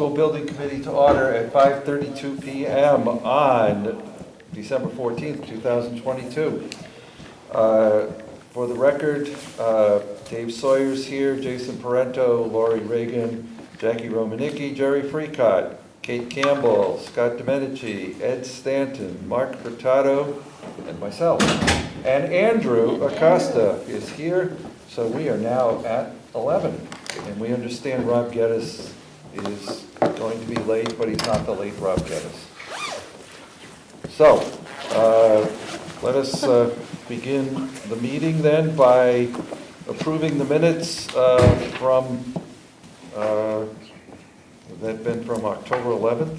School Building Committee to order at 5:32 PM on December 14th, 2022. For the record, Dave Sawyer's here, Jason Parento, Lori Reagan, Jackie Romanicki, Jerry Freecott, Kate Campbell, Scott Domenici, Ed Stanton, Mark Furtado, and myself. And Andrew Acosta is here, so we are now at 11. And we understand Rob Geddes is going to be late, but he's not the late Rob Geddes. So, let us begin the meeting then by approving the minutes from, would that been from October 11th?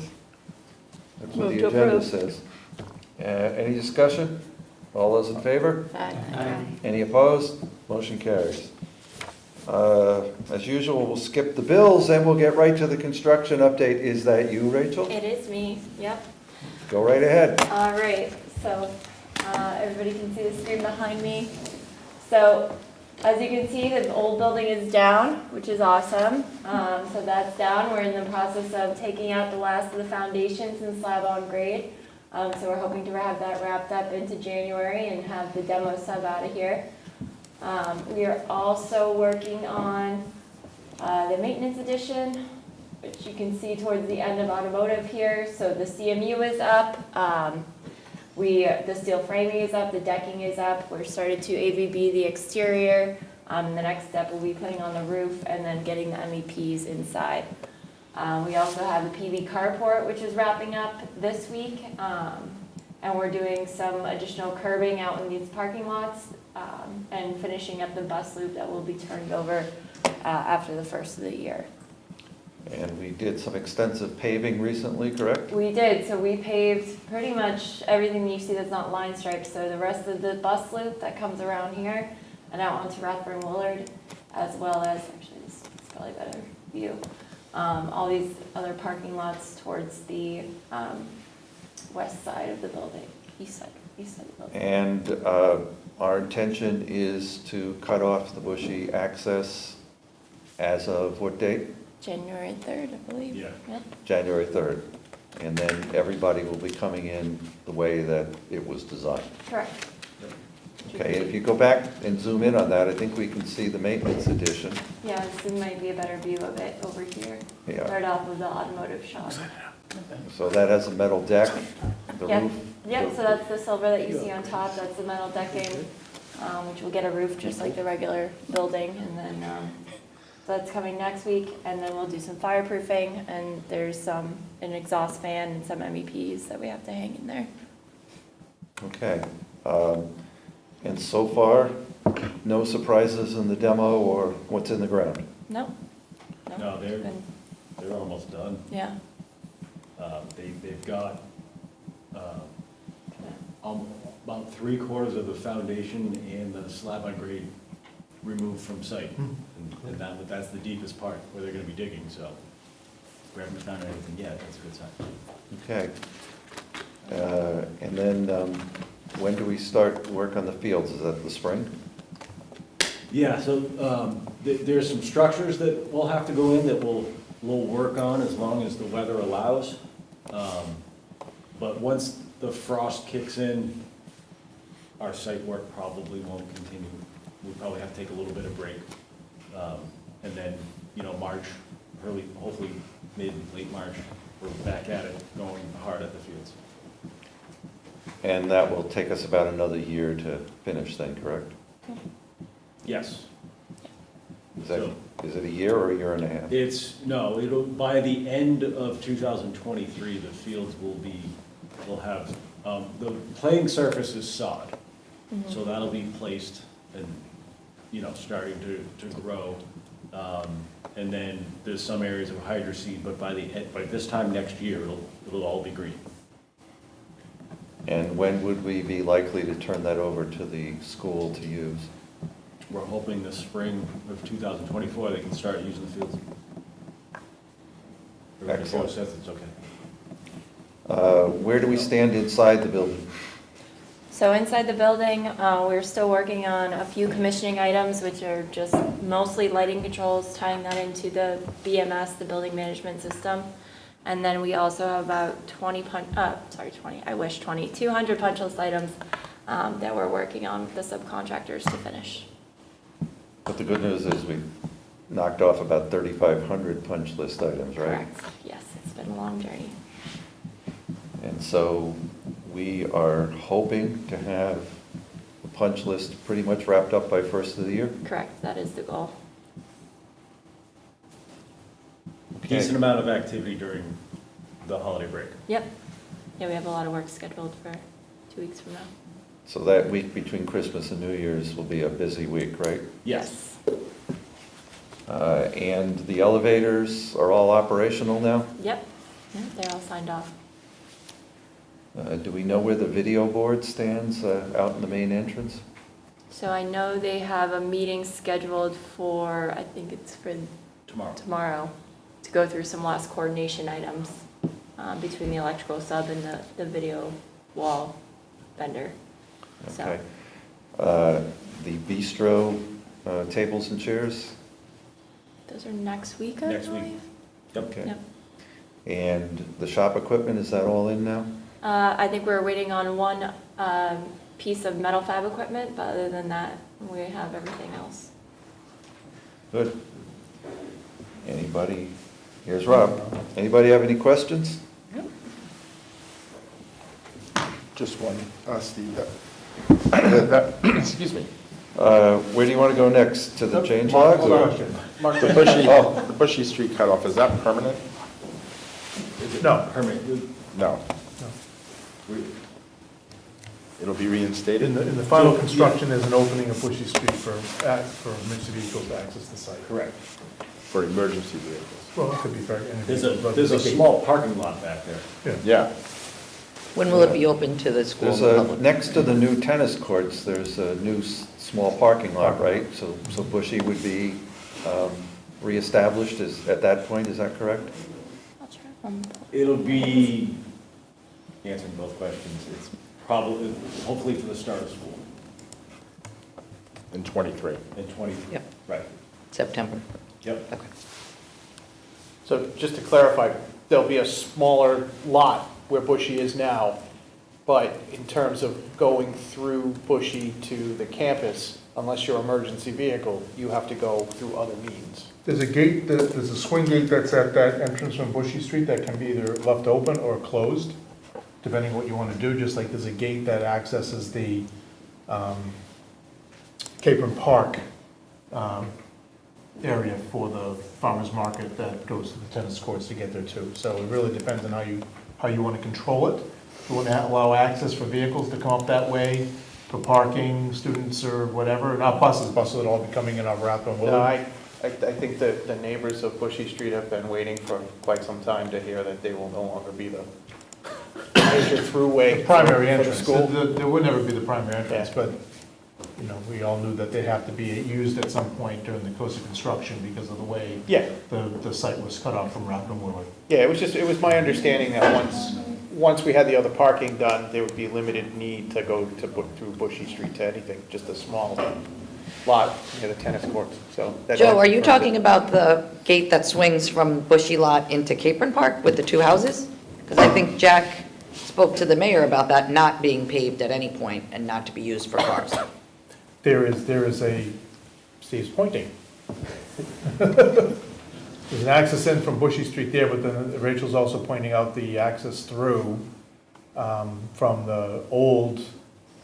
That's what the agenda says. Any discussion? All those in favor? Aye. Any opposed? Motion carries. As usual, we'll skip the bills and we'll get right to the construction update. Is that you, Rachel? It is me, yep. Go right ahead. All right, so everybody can see the screen behind me. So as you can see, the old building is down, which is awesome. So that's down. We're in the process of taking out the last of the foundations and slab on grade. So we're hoping to have that wrapped up into January and have the demo sub out of here. We are also working on the maintenance addition, which you can see towards the end of automotive here. So the CMU is up, the steel framing is up, the decking is up. We're started to AVB the exterior. The next step will be putting on the roof and then getting the MEPs inside. We also have the PV carport, which is wrapping up this week. And we're doing some additional curbing out in these parking lots and finishing up the bus loop that will be turned over after the first of the year. And we did some extensive paving recently, correct? We did. So we paved pretty much everything you see that's not line striped. So the rest of the bus loop that comes around here and out onto Rathburn Willard, as well as, actually this is probably a better view, all these other parking lots towards the west side of the building, east side of the building. And our intention is to cut off the Bushy access as of what date? January 3rd, I believe. Yeah. Yep. January 3rd. And then everybody will be coming in the way that it was designed. Correct. Okay, if you go back and zoom in on that, I think we can see the maintenance addition. Yeah, this might be a better view of it over here. Yeah. Right off of the automotive shop. So that has a metal deck, the Yep. roof. Yep, so that's the silver that you see on top, that's the metal decking, which will get a roof just like the regular building, and then, so that's coming next week, and then we'll do some fireproofing, and there's an exhaust fan and some MEPs that we have to hang in there. Okay. And so far, no surprises in the demo or what's in the ground? No? No, Been- they're almost done. Yeah, They've got about 3/4 of the foundation and the slab on grade removed from site. And that's the deepest part where they're gonna be digging, so we haven't found anything yet, that's a good sign. Okay. And then when do we start work on the fields? Is that the spring? Yeah, so there's some structures that we'll have to go in that we'll work on as long as the weather allows. But once the frost kicks in, our site work probably won't continue. We'll probably have to take a little bit of break. And then, March, hopefully late March, we're back at it, going hard at the fields. And that will take us about another year to finish then, correct? Yes. Is it a year or a year and a half? By the end of 2023, the fields will have, the playing surface is sod. So that'll be placed and, starting to grow. And then there's some areas of hydroseed, but by this time next year, it'll all be green. And when would we be likely to turn that over to the school to use? We're hoping the spring of 2024, they can start using the fields. Everybody Excellent. says it's okay. Where do we stand inside the building? So inside the building, we're still working on a few commissioning items, which are just mostly lighting controls, tying that into the BMS, the building management system. And then we also have about 200 punch list items that we're working on with the subcontractors to finish. But the good news is we knocked off about 3,500 punch list items, right? Correct. Yes, it's been a long journey. And so we are hoping to have the punch list pretty much wrapped up by first of the year? Correct, that is the goal. Decent amount of activity during the holiday break. Yep. Yeah, we have a lot of work scheduled for 2 weeks from now. So that week between Christmas and New Year's will be a busy week, right? Yes. And the elevators are all operational now? Yep, yeah, they're all signed off. Do we know where the video board stands out in the main entrance? So I know they have a meeting scheduled for, I think it's for tomorrow, to go through some last coordination items between the electrical sub and the video wall vendor. So, Okay. The bistro tables and chairs? those are next week, I Next week. believe. Yep. Okay. Yep. And the shop equipment, is that all in now? I think we're waiting on one piece of metal fab equipment, but other than that, we have everything else. Good. Anybody? Here's Rob. Anybody have any questions? Just one, Steve. Excuse me. Where do you want to go next? To the change logs? Hold or- on. The Bushy Street cutoff, is that permanent? No. Permit. No. It'll be reinstated? In the final construction, there's an opening of Bushy Street for emergency vehicles to access the site. Correct. For emergency vehicles? Well, it could be for anything. There's a small parking lot back there. Yeah. When will it be open to the school There's and the a, public? next to the new tennis courts, there's a new small parking lot, right? So Bushy would be reestablished at that point, is that correct? I'll try. It'll be, answering both questions, it's probably, hopefully for the start of school In '23? in 23. Yep. Right. September. Yep. Okay. So just to clarify, there'll be a smaller lot where Bushy is now, but in terms of going through Bushy to the campus, unless you're an emergency vehicle, you have to go through other means. There's a gate, there's a swing gate that's at that entrance from Bushy Street that can be either left open or closed, depending what you want to do, just like there's a gate that accesses the Capron Park area for the farmer's market that goes to the tennis courts to get there too. So it really depends on how you want to control it. If you want to allow access for vehicles to come up that way, for parking, students or whatever, not buses would all be coming in off Rathbone No, Willard. I think that the neighbors of Bushy Street have been waiting for quite some time to hear that they will no longer be the major throughway. Primary for the entrance, school. there would never be the primary entrance, Yeah. but, you know, we all knew that they'd have to be used at some point during the course of construction because of the way Yeah, the site was cut off from Rathbone Willard. yeah, it was my understanding that once we had the other parking done, there would be limited need to go through Bushy Street to anything, just a small lot near the tennis courts, so. that- Joe, are you talking about the gate that swings from Bushy Lot into Capron Park with the two houses? Because I think Jack spoke to the mayor about that not being paved at any point and not to be used for cars. There is a, Steve's pointing. There's an access in from Bushy Street there, but then Rachel's also pointing out the access through from the old,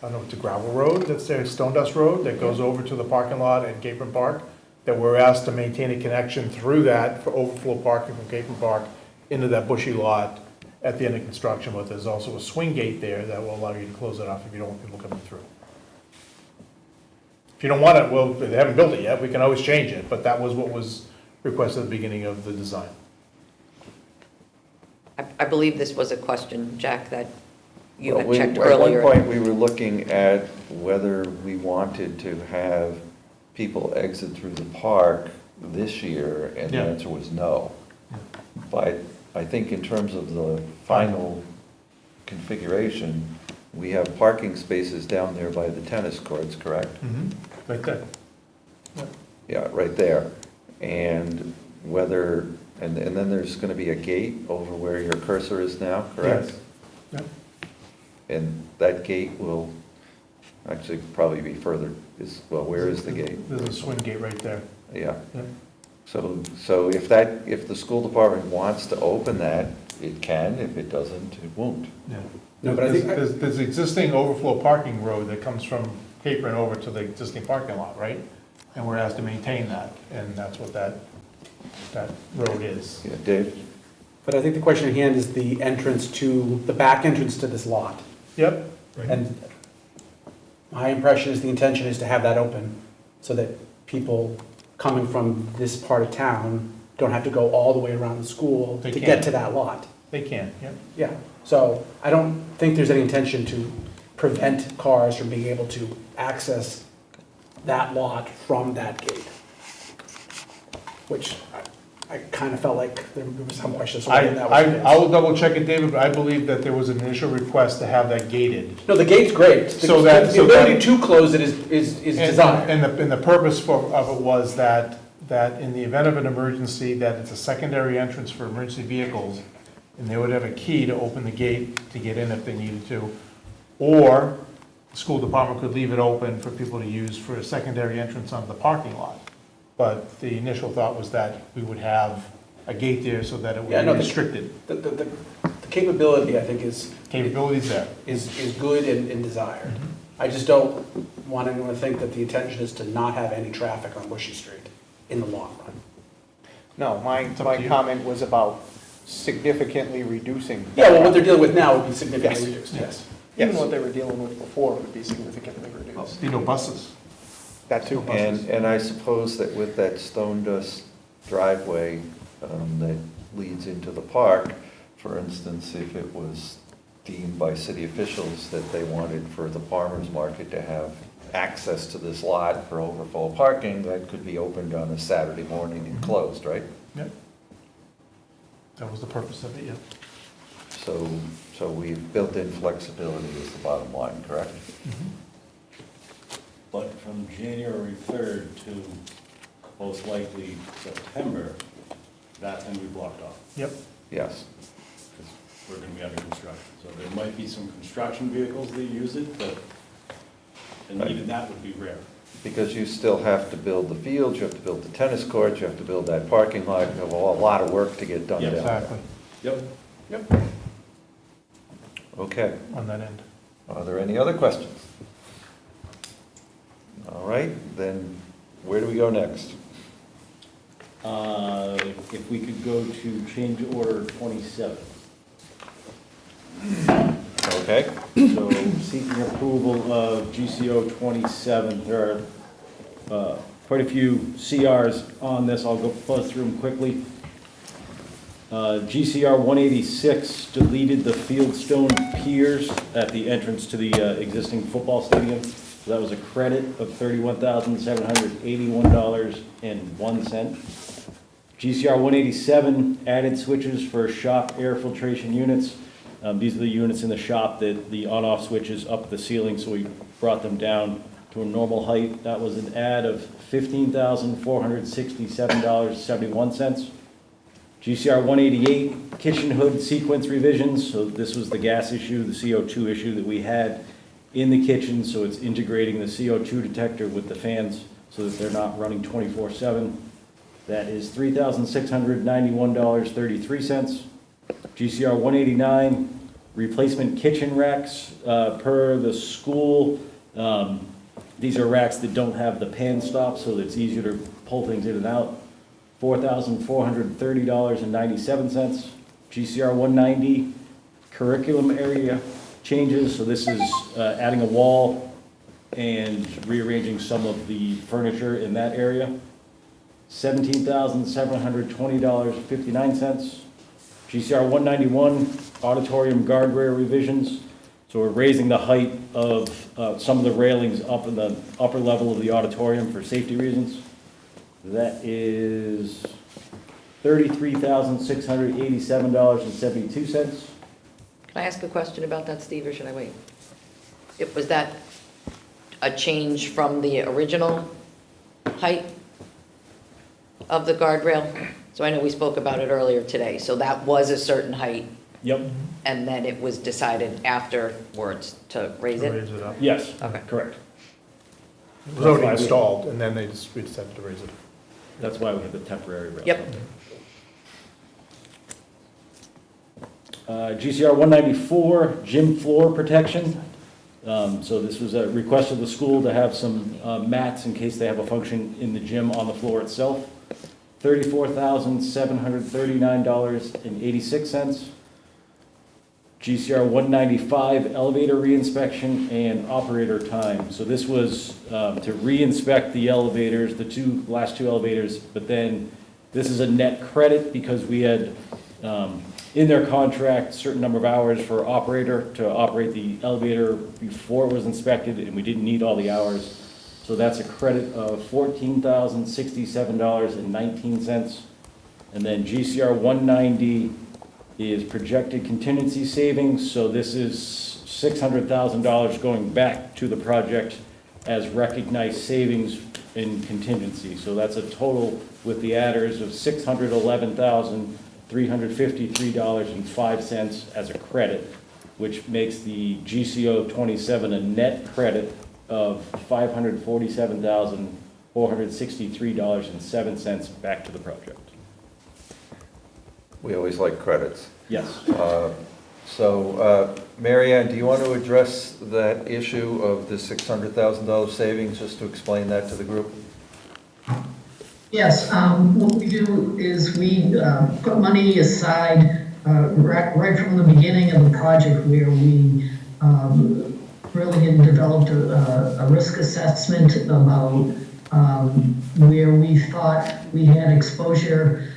I don't know, it's a gravel road that's there, Stone Dust Road, that goes over to the parking lot at Capron Park, that we're asked to maintain a connection through that for overflow parking from Capron Park into that Bushy lot at the end of construction, but there's also a swing gate there that will allow you to close it off if you don't want people coming through. If you don't want it, well, they haven't built it yet, we can always change it, but that was what was requested at the beginning of the design. I believe this was a question, Jack, that you Well, had we- checked At one earlier. point, we were looking at whether we wanted to have people exit through the park this year, and the Yeah. answer was no. But I think in terms of the final configuration, we have parking spaces down there by the tennis courts, correct? Right there. Yeah, right there. And whether, and then there's gonna be a gate over where your cursor is now, correct? Yes. Yeah. And that gate will actually probably be further, well, where is the gate? There's a swing gate right there. Yeah. Yeah. So if the school department wants to open that, it can. If it doesn't, it won't. Yeah. No, but I think- There's existing overflow parking road that comes from Capron over to the existing parking lot, right? And we're asked to maintain that, and that's what that road is. Yeah, Dave? But I think the question at hand is the entrance to, the back entrance to this lot. Yep. And my impression is the intention is to have that open so that people coming from this part of town don't have to go all the way around the school They to can. get to that lot. They can, yep. Yeah, so I don't think there's any intention to prevent cars from being able to access that lot from that gate. Which I kind of felt like there was some questions whether that was the I case. will double check it, David, but I believe that there was an initial request to have that gated. No, the gate's great. So The that- ability to close it is desired. And the purpose of it was that in the event of an emergency, that it's a secondary entrance for emergency vehicles, and they would have a key to open the gate to get in if they needed to, or the school department could leave it open for people to use for a secondary entrance onto the parking lot. But the initial thought was that we would have a gate there so that it would Yeah, no, be the- restricted. The capability, I think, is Capabilities there. is good and desired. I just don't want anyone to think that the intention is to not have any traffic on Bushy Street in the long run. No, my up to you. comment was about significantly reducing. Yeah, well, what they're dealing with now would be significantly reduced, yes. Even what they were dealing with before would be significantly reduced. You know, buses. That too. And I suppose that with that stone dust driveway that leads into the park, for instance, if it was deemed by city officials that they wanted for the farmer's market to have access to this lot for overflow parking, that could be opened on a Saturday morning and closed, right? Yep. That was the purpose of it, yeah. So we've built in flexibility is the bottom line, correct? But from January 3rd to most likely September, that's going to be blocked off. Yep. Yes. Because we're going to be under construction. So there might be some construction vehicles that use it, but, and even that would be rare. Because you still have to build the field, you have to build the tennis court, you have to build that parking lot, you have a lot of work to get done Yeah, down there. Exactly, Yep. Okay, on that end. are there any other questions? All right, then where do we go next? If we could go to change order 27. Okay, So seeking approval of GCO 27. There are quite a few CRs on this. I'll go buzz through them quickly. GCR 186 deleted the fieldstone piers at the entrance to the existing football stadium. So that was a credit of $31,781.01. GCR 187 added switches for shop air filtration units. These are the units in the shop that the on-off switches up the ceiling, so we brought them down to a normal height. That was an add of $15,467.71. GCR 188, kitchen hood sequence revisions. So this was the gas issue, the CO2 issue that we had in the kitchen. So it's integrating the CO2 detector with the fans so that they're not running 24/7. That is $3,691.33. GCR 189, replacement kitchen racks per the school. These are racks that don't have the pan stop, so it's easier to pull things in and out. $4,430.97. GCR 190, curriculum area changes. So this is adding a wall and rearranging some of the furniture in that area. $17,720.59. GCR 191, auditorium guardrail revisions. So we're raising the height of some of the railings up in the upper level of the auditorium for safety reasons. That is $33,687.72. Can I ask a question about that, Steve, or should I wait? Was that a change from the original height of the guardrail? So I know we spoke about it earlier today, so that was a certain height, Yep, and then it was decided afterwards to raise To it? raise it up. yes, Okay. correct. It was already installed, and then we decided to raise it. That's why we have the temporary rail. Yep. GCR 194, gym floor protection. So this was a request of the school to have some mats in case they have a function in the gym on the floor itself. $34,739.86. GCR 195, elevator reinspection and operator time. So this was to re-inspect the elevators, the last two elevators, but then this is a net credit because we had in their contract, certain number of hours for operator to operate the elevator before it was inspected, and we didn't need all the hours. So that's a credit of $14,067.19. And then GCR 190 is projected contingency savings, so this is $600,000 going back to the project as recognized savings in contingency. So that's a total with the adders of $611,353.05 as a credit, which makes the GCO 27 a net credit of $547,463.07 back to the project. We always like credits. Yes. So, Mary Ann, do you want to address that issue of the $600,000 savings, just to explain that to the group? Yes, what we do is we put money aside right from the beginning of the project where we really had developed a risk assessment about where we thought we had exposure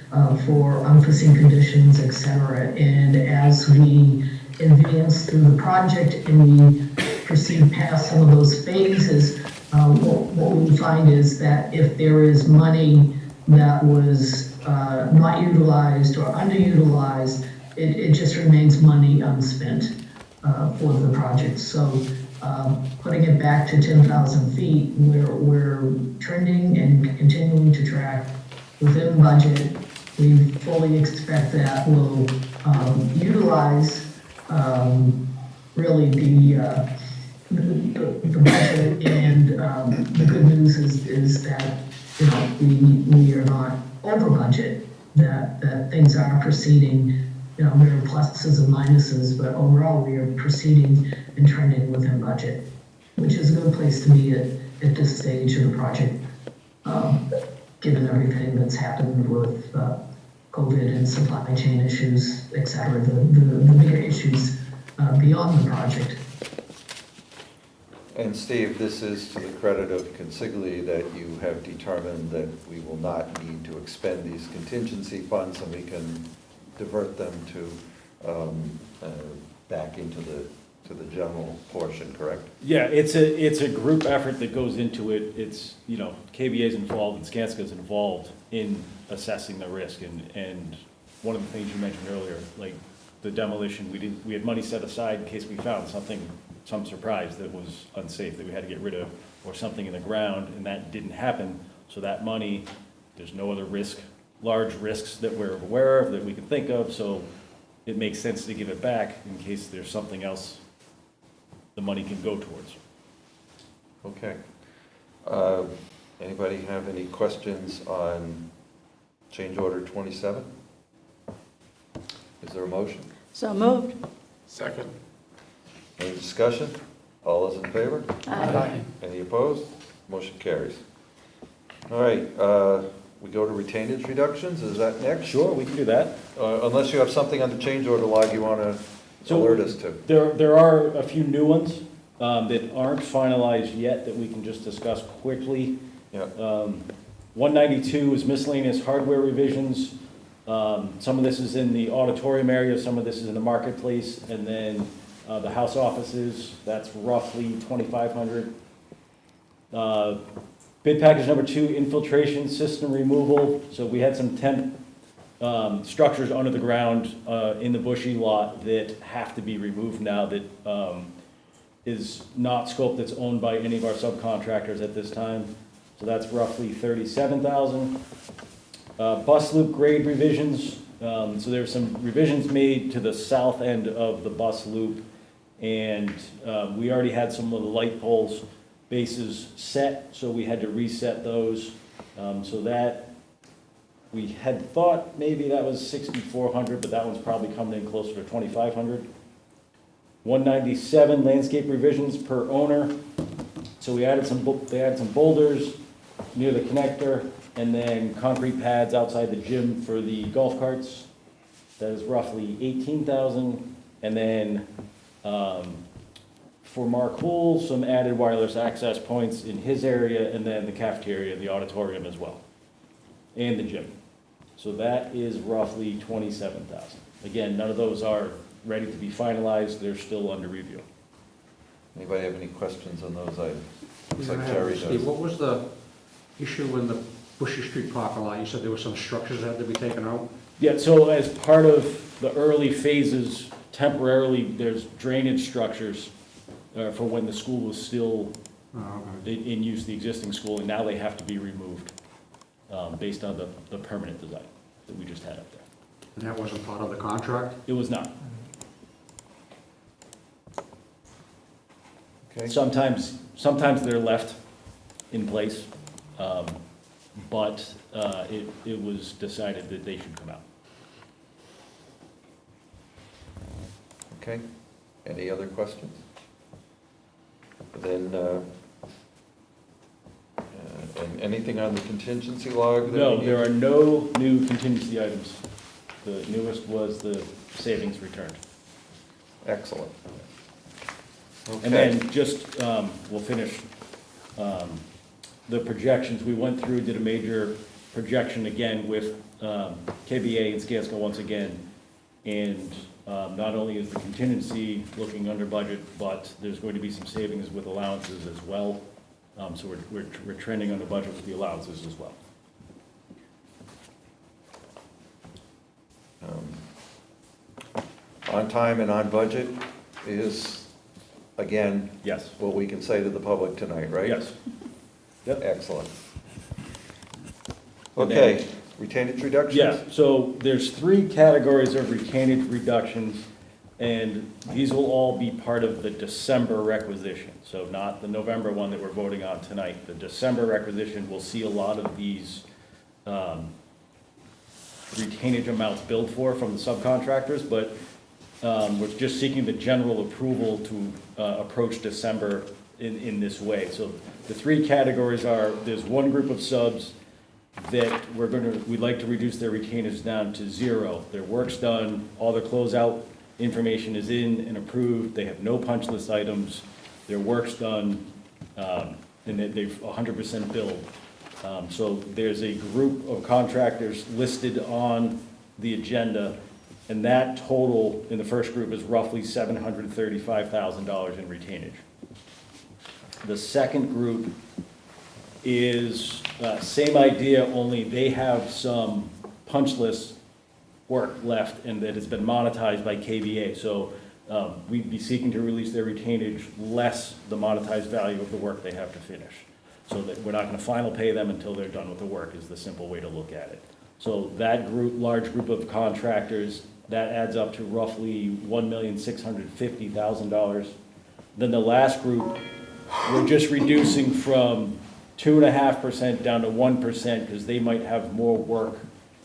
for unforeseen conditions, et cetera. And as we advance through the project and we proceed past some of those phases, what we find is that if there is money that was not utilized or underutilized, it just remains money unspent for the project. So putting it back to 10,000 feet, we're trending and continuing to track within budget. We fully expect that we'll utilize really the budget, and the good news is that we are not over budget, that things are proceeding. There are pluses and minuses, but overall we are proceeding and trending within budget, which is a good place to be at this stage of the project, given everything that's happened with COVID and supply chain issues, et cetera, the bigger issues beyond the project. And Steve, this is to the credit of Consigli that you have determined that we will not need to expend these contingency funds, and we can divert them to back into the general portion, correct? Yeah, it's a group effort that goes into it. It's, KBA's involved and Skanska's involved in assessing the risk. And one of the things you mentioned earlier, like the demolition, we had money set aside in case we found some surprise that was unsafe that we had to get rid of, or something in the ground, and that didn't happen. So that money, there's no other large risks that we're aware of that we can think of, so it makes sense to give it back in case there's something else the money can go towards. Okay. Anybody have any questions on change order 27? Is there a motion? So moved. Second. Any discussion? All those in favor? Aye. Any opposed? Motion carries. All right, we go to retainage reductions, is that next? Sure, we can do that. Unless you have something on the change order log you want to So alert us to. There are a few new ones that aren't finalized yet that we can just discuss quickly. Yeah. 192 is miscellaneous hardware revisions. Some of this is in the auditorium area, some of this is in the marketplace, and then the house offices, that's roughly 2,500. Bid package number 2, infiltration system removal. So we had some temp structures under the ground in the Bushy lot that have to be removed now that is not scope that's owned by any of our subcontractors at this time. So that's roughly 37,000. Bus loop grade revisions, so there's some revisions made to the south end of the bus loop. And we already had some of the light poles bases set, so we had to reset those. So that, we had thought maybe that was 6,400, but that one's probably coming in closer to 2,500. 197 landscape revisions per owner. So they added some boulders near the connector, and then concrete pads outside the gym for the golf carts. That is roughly 18,000. And then for Mark Hool, some added wireless access points in his area, and then the cafeteria, the auditorium as well, and the gym. So that is roughly 27,000. Again, none of those are ready to be finalized, they're still under review. Anybody have any questions on those items? Looks Yeah, like I have, Jerry Steve, does. what was the issue in the Bushy Street parking lot? You said there were some structures that had to be taken out? Yeah, so as part of the early phases, temporarily, there's drainage structures for when the school was still Oh, okay. in use, the existing school, and now they have to be removed based on the permanent design that we just had up there. And that wasn't part of the contract? It was not. Okay, Sometimes they're left in place, but it was decided that they should come out. okay. Any other questions? Then, and anything on the contingency log? that No, we need? there are no new contingency items. The newest was the savings returned. Excellent. And Okay, then just, we'll finish the projections. We went through, did a major projection again with KBA and Skanska once again. And not only is the contingency looking under budget, but there's going to be some savings with allowances as well. So we're trending under budget with the allowances as well. on time and on budget is, again, Yes. what we can say to the public tonight, right? Yes. Yep. Excellent. And then- Okay, retainage reductions? Yeah, so there's 3 categories of retainage reductions, and these will all be part of the December requisition. So not the November one that we're voting on tonight. The December requisition will see a lot of these retainage amounts billed for from the subcontractors, but we're just seeking the general approval to approach December in this way. So the 3 categories are, there's one group of subs that we'd like to reduce their retainage down to 0. Their work's done, all their closeout information is in and approved, they have no punch list items, their work's done, and they've 100% billed. So there's a group of contractors listed on the agenda, and that total in the first group is roughly $735,000 in retainage. The second group is same idea, only they have some punch list work left and that has been monetized by KVA. So we'd be seeking to release their retainage less the monetized value of the work they have to finish. So that we're not gonna final pay them until they're done with the work is the simple way to look at it. So that group, large group of contractors, that adds up to roughly $1,650,000. Then the last group, we're just reducing from 2.5% down to 1% because they might have more work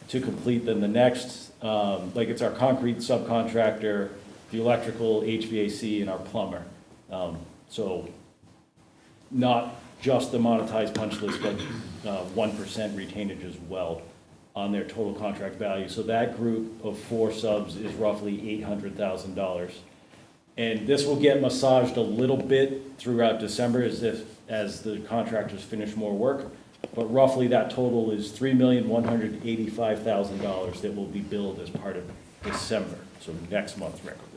to complete than the next. Like it's our concrete subcontractor, the electrical, HVAC, and our plumber. So not just the monetized punch list, but 1% retainage as well on their total contract value. So that group of 4 subs is roughly $800,000. And this will get massaged a little bit throughout December as the contractors finish more work. But roughly that total is $3,185,000 that will be billed as part of December, so next month's requisition.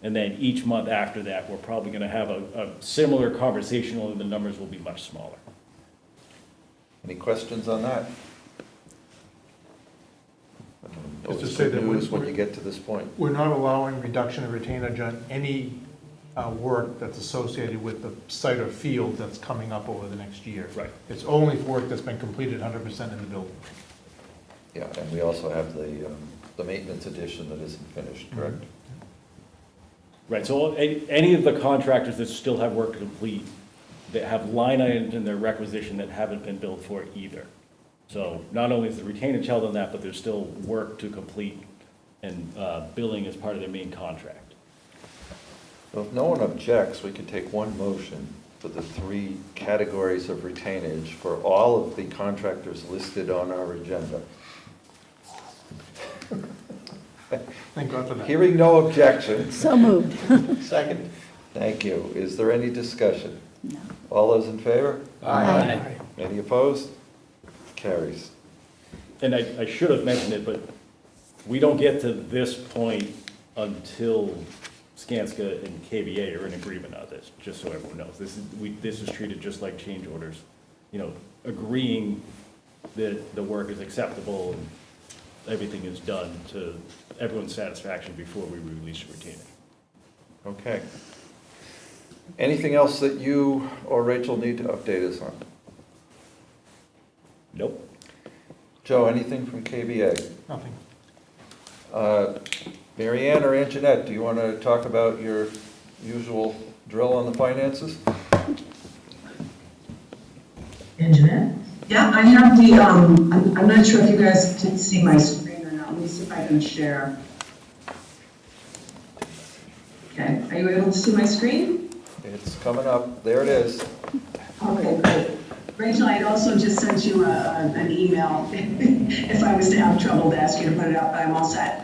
And then each month after that, we're probably gonna have a similar conversation, only the numbers will be much smaller. Any questions on that? Just to Always say good that news we- when you get to this point. We're not allowing reduction of retainage on any work that's associated with the site or field that's coming up over the next year. Right. It's only for work that's been completed 100% in the building. Yeah, and we also have the maintenance addition that isn't finished, correct? Right, so any of the contractors that still have work to complete, that have line items in their requisition that haven't been billed for either. So not only is the retainage held on that, but there's still work to complete and billing as part of their main contract. So if no one objects, we could take one motion for the 3 categories of retainage for all of the contractors listed on our agenda. Thank God for that. Hearing no objections, So moved. Second. thank you. Is there any discussion? No. All those in favor? Aye. Any opposed? Carries. And I should have mentioned it, but we don't get to this point until Skanska and KBA are in agreement on this, just so everyone knows. This is treated just like change orders, agreeing that the work is acceptable and everything is done to everyone's satisfaction before we release a retainer. Okay. Anything else that you or Rachel need to update us on? Nope. Joe, anything from KBA? Nothing. Mary Ann or Anjanette, do you want to talk about your usual drill on the finances? Anjanette? Yeah, I have the, I'm not sure if you guys can see my screen or not. Let me see if I can share. Okay, are you able to see my screen? It's coming up. There it is. Okay, great. Rachel, I'd also just sent you an email if I was to have trouble to ask you to put it up, but I'm all set.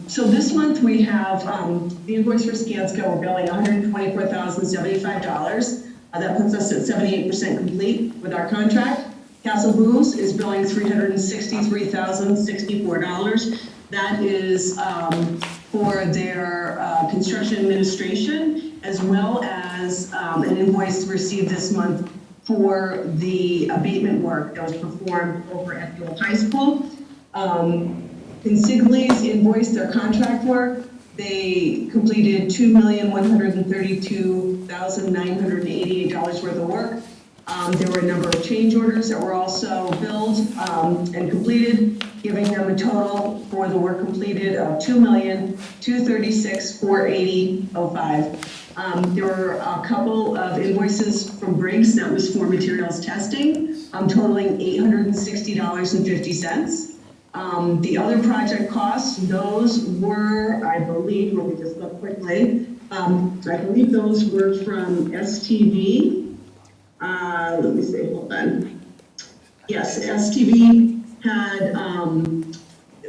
So this month we have the invoice for Skanska. We're billing $124,075. That puts us at 78% complete with our contract. Castle Booze is billing $363,064. That is for their construction administration, as well as an invoice received this month for the abatement work that was performed over at the old high school. Consigli's invoiced their contract work. They completed $2,132,988 worth of work. There were a number of change orders that were also billed and completed, giving them a total for the work completed of $2,236,480.05. There were a couple of invoices from Briggs that was for materials testing, totaling $860.50. The other project costs, those were, I believe, let me just look quickly. I believe those were from STV. Let me see, hold on. Yes, STV had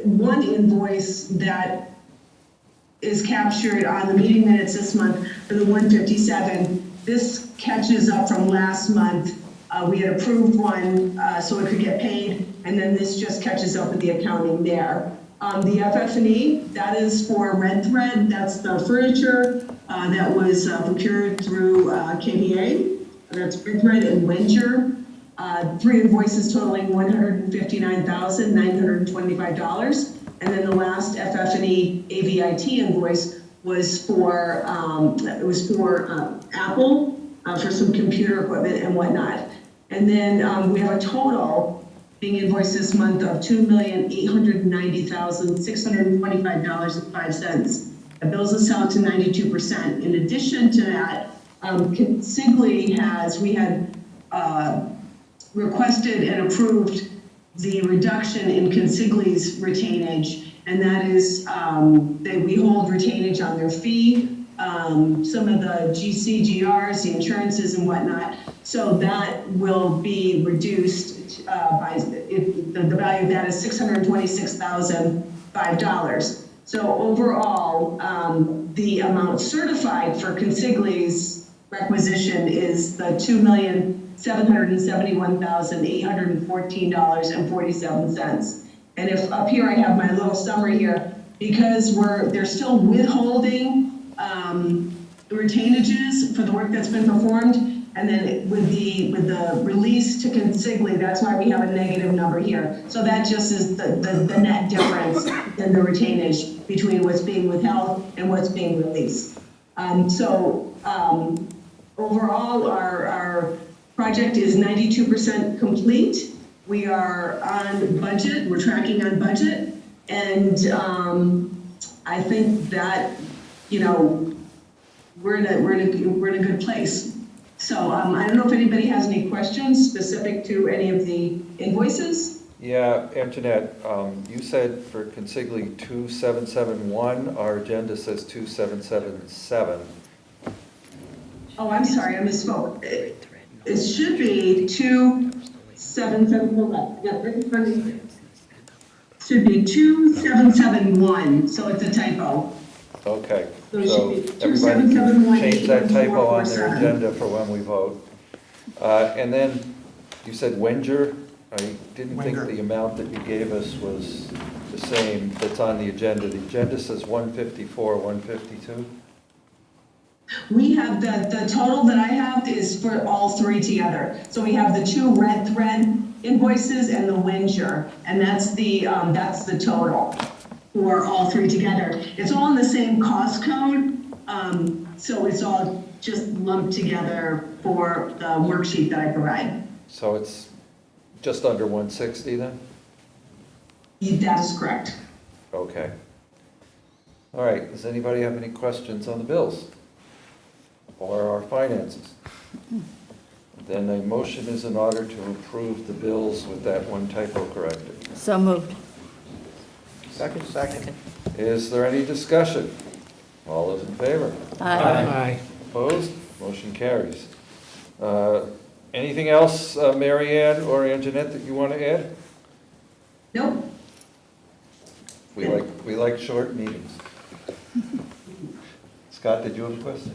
one invoice that is captured on the meeting minutes this month for the 157. This catches up from last month. We had approved one so it could get paid, and then this just catches up with the accounting there. The FF&E, that is for Red Thread. That's the furniture that was procured through KBA. That's Red Thread and Wenger. 3 invoices totaling $159,925. And then the last FF&E AVIT invoice was for Apple for some computer equipment and whatnot. And then we have a total being invoiced this month of $2,890,625.05. That bills us out to 92%. In addition to that, Consigli we had requested and approved the reduction in Consigli's retainage, and that is we hold retainage on their fee, some of the GCGRs, the insurances and whatnot. So that will be reduced by the value of that is $626,005. So overall, the amount certified for Consigli's requisition is the $2,771,814.47. And if up here I have my little summary here, because they're still withholding the retainages for the work that's been performed, And then with the release to consignee, that's why we have a negative number here. So that just is the net difference in the retainage between what's being withheld and what's being released. Overall, our project is 92% complete. We are on budget, we're tracking on budget, and I think that, you know, we're in a good place. So I don't know if anybody has any questions specific to any of the invoices? Yeah, Antoinette, you said for consignee 2771, our agenda says 2777. Oh, I'm sorry, I misspoke. It should be 2771. Yeah, right in front of you. Should be 2771, so it's a typo. Okay, So it so should be everybody can 2771, change that typo on their 8447. agenda for when we vote. And then you said Wenger. I didn't think the amount that you gave us was the same that's on the agenda. The agenda says 154, 152. We have the total that I have is for all three together. So we have the two red thread invoices and the Winger, and that's the total for all three together. It's all in the same cost code, so it's all just lumped together for the worksheet that I provide. So it's just under 160 then? That is correct. Okay. All right, does anybody have any questions on the bills or our finances? Then a motion is in order to approve the bills with that one typo corrected. So moved. Second. Is there any discussion? All those in favor? Aye. Opposed? Motion carries. Anything else, Mary Ann or Anjanette, that you want to add? Nope. We like short meetings. Scott, did you have a question?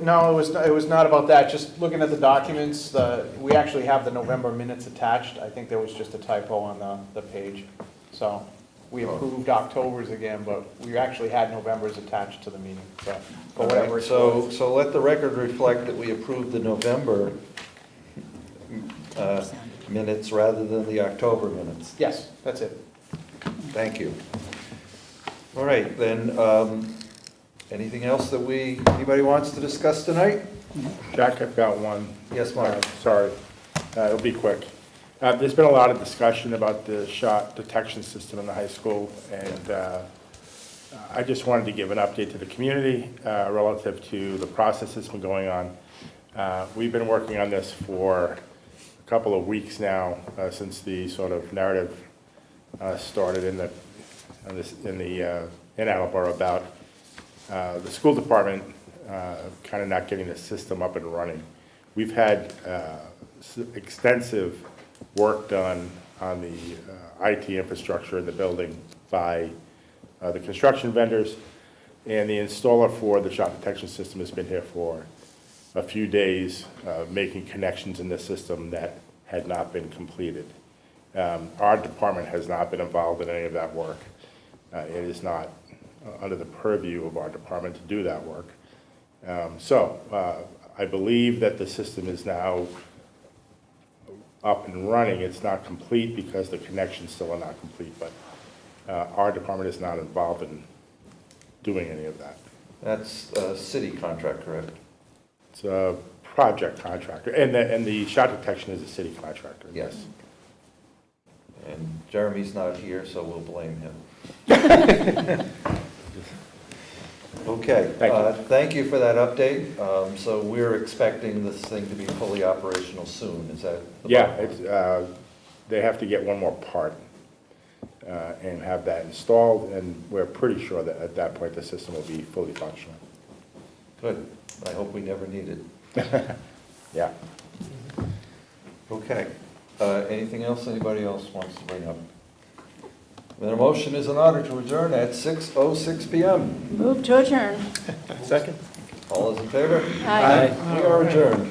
No, it was not about that, just looking at the documents, we actually have the November minutes attached. I think there was just a typo on the page. So we approved October's again, but we actually had November's attached to the meeting, so for All whatever right, it's so worth. let the record reflect that we approved the November minutes rather than the October minutes. Yes, that's it. Thank you. All right, then, anything else that anybody wants to discuss tonight? Jack, I've got one. Yes, Mark. Sorry, it'll be quick. There's been a lot of discussion about the shot detection system in the high school, and I just wanted to give an update to the community relative to the process that's been going on. We've been working on this for a couple of weeks now, since the sort of narrative started in Attleboro about the school department kind of not getting the system up and running. We've had extensive work done on the IT infrastructure in the building by the construction vendors, and the installer for the shot detection system has been here for a few days, making connections in the system that had not been completed. Our department has not been involved in any of that work. It is not under the purview of our department to do that work. I believe that the system is now up and running. It's not complete because the connections still are not complete, but our department is not involved in doing any of that. That's a city contract, correct? It's a project contractor, and the shot detection is a city contractor. Yes. And Jeremy's not here, so we'll blame him. Okay, thank you for that update. So we're expecting this thing to be fully operational soon, is that? Yeah, they have to get one more part and have that installed, and we're pretty sure that at that point the system will be fully functional. Good. I hope we never need it. Yeah. Okay. Anything else anybody else wants to bring up? Then a motion is in order to adjourn at 6:06 PM. Move to adjourn. Second. All those in favor? Aye. We are adjourned.